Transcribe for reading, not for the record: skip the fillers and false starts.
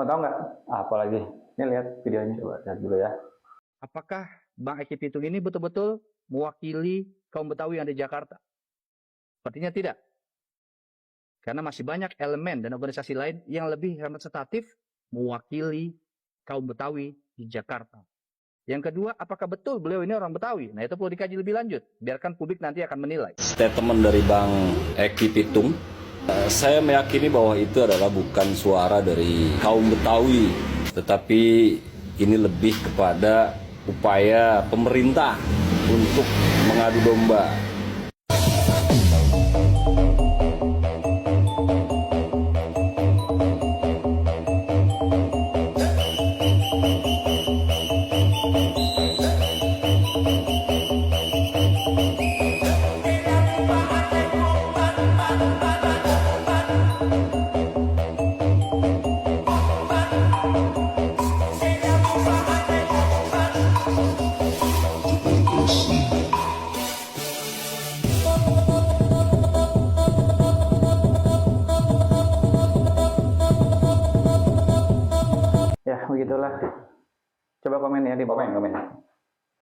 Mau tahu nggak? Apalagi? Ini lihat videonya, coba lihat dulu ya. Apakah Bang Eki Pitung ini betul-betul mewakili kaum Betawi yang ada di Jakarta? Sepertinya tidak. Karena masih banyak elemen dan organisasi lain yang lebih representatif mewakili kaum Betawi di Jakarta. Yang kedua, apakah betul beliau ini orang Betawi? Nah, itu perlu dikaji lebih lanjut. Biarkan publik nanti akan menilai. Statement dari Bang Eki Pitung, saya meyakini bahwa itu adalah bukan suara dari kaum Betawi, tetapi ini lebih kepada upaya pemerintah untuk mengadu domba. Ya, begitulah. Coba komen ya di bawah. Komen.